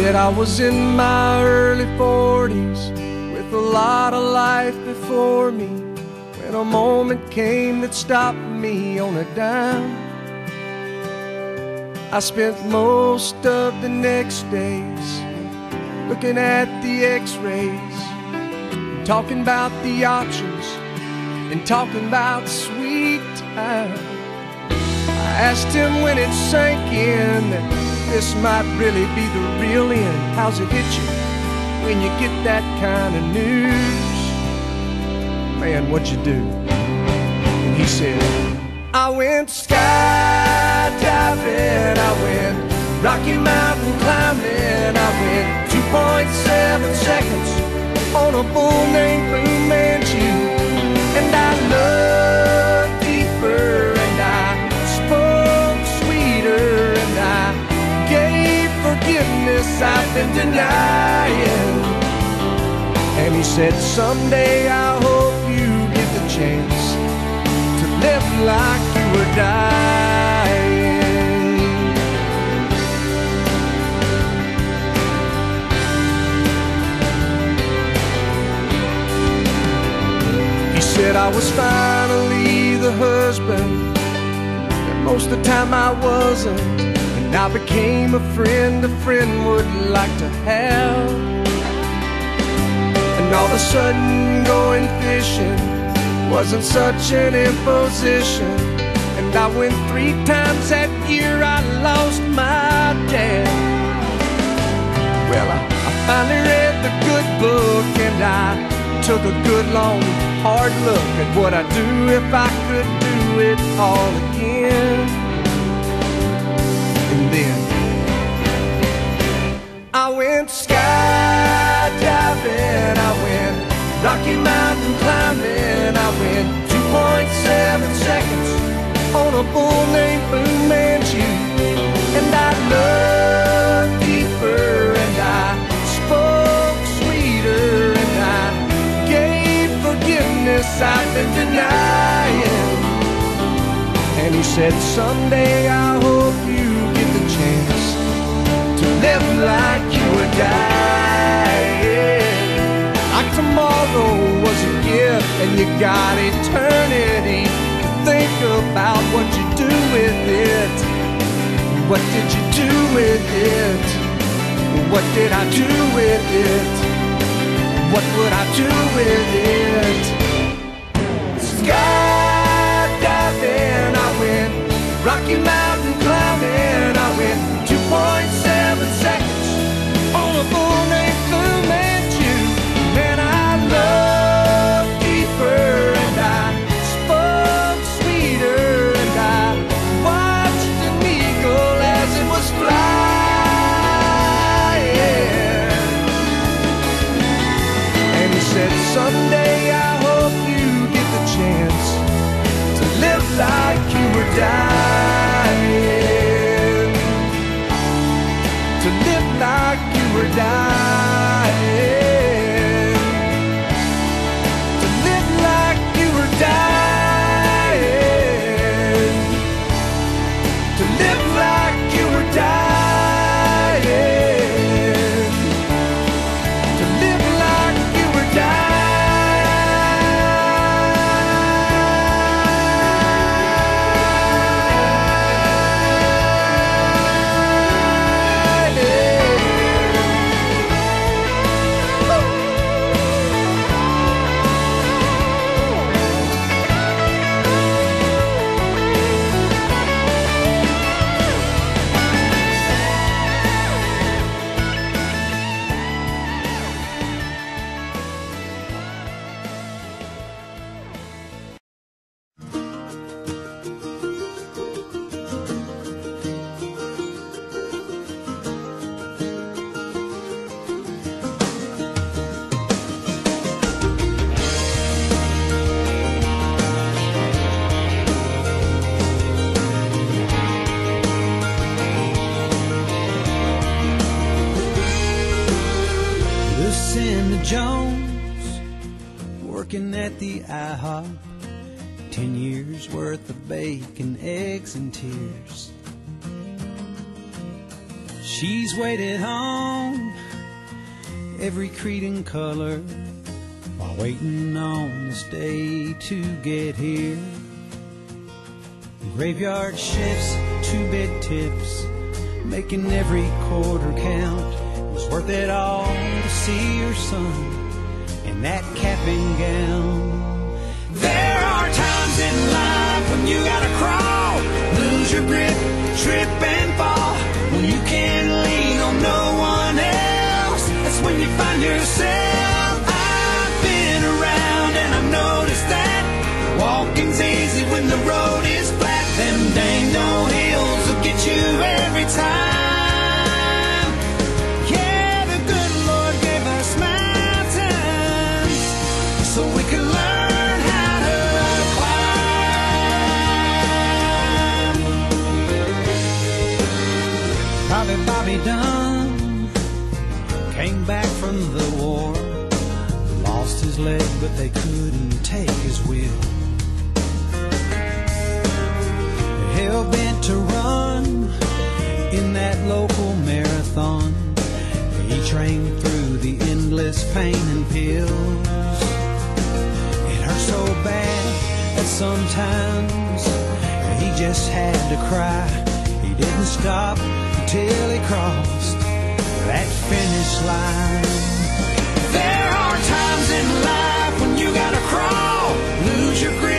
said I was in my early 40s with a lot of life before me, when a moment came that stopped me on a dime. I spent most of the next days looking at the x-rays, talking about the options and talking about sweet time. I asked him when it sank in that this might really be the real end. How's it hit you when you get that kind of news? Man, what'd you do? And he said, I went skydiving, I went Rocky Mountain climbing, I went 2.7 seconds on a bull named Fu Manchu. And I loved deeper, and I spoke sweeter, and I gave forgiveness I've been denying. And he said, someday I hope you get the chance to live like you were dying. He said I was finally the husband that most of the time I wasn't, and I became a friend would like to have. And all of a sudden going fishing wasn't such an imposition, and I went 3 times that year. I lost my dad. Well, I finally read the good book, and I took a good long hard look at what I'd do if I could do it all again. And then I went skydiving, I went Rocky Mountain climbing, I went 2.7 seconds on a bull named Fu Manchu. And I loved deeper, and I spoke sweeter, and I gave forgiveness I've been denying. And he said, someday I hope you get the chance to live like you were dying. Like tomorrow was a gift, and you got eternity to think about what you do with it. What did you do with it? What did I do with it? What would I do with it? Skydiving, I went Rocky Mountain climbing, I went 2.7 seconds on a bull named Fu Manchu. Man, I loved deeper, and I spoke sweeter, and I watched an eagle as it was flying. And he said, someday I hope you get the chance to live like you were dying. To live like you were dying. To live like you were dying. To live like you were dying. To live like you were dying. Jones, working at the IHOP, 10 years worth of bacon, eggs, and tears. She's waited on every creed and color while waiting on this day to get here. Graveyard shifts, 2-bit tips, making every quarter count. It was worth it all to see your son in that cap and gown. There are times in life when you gotta crawl, lose your grip, trip and fall. When you can't lean on no one else, that's when you find yourself. I've been around and I've noticed that walking's easy when the road is flat. Them dang no hills will get you every time. Yeah, the good Lord gave us mountains so we could learn how to climb. Bobby Dunn came back from the war, lost his leg but they couldn't take his will. Hell-bent to run in that local marathon, he trained through the endless pain and pills. It hurt so bad that sometimes he just had to cry. He didn't stop until he crossed that finish line. There are times in life when you gotta crawl, lose your grip,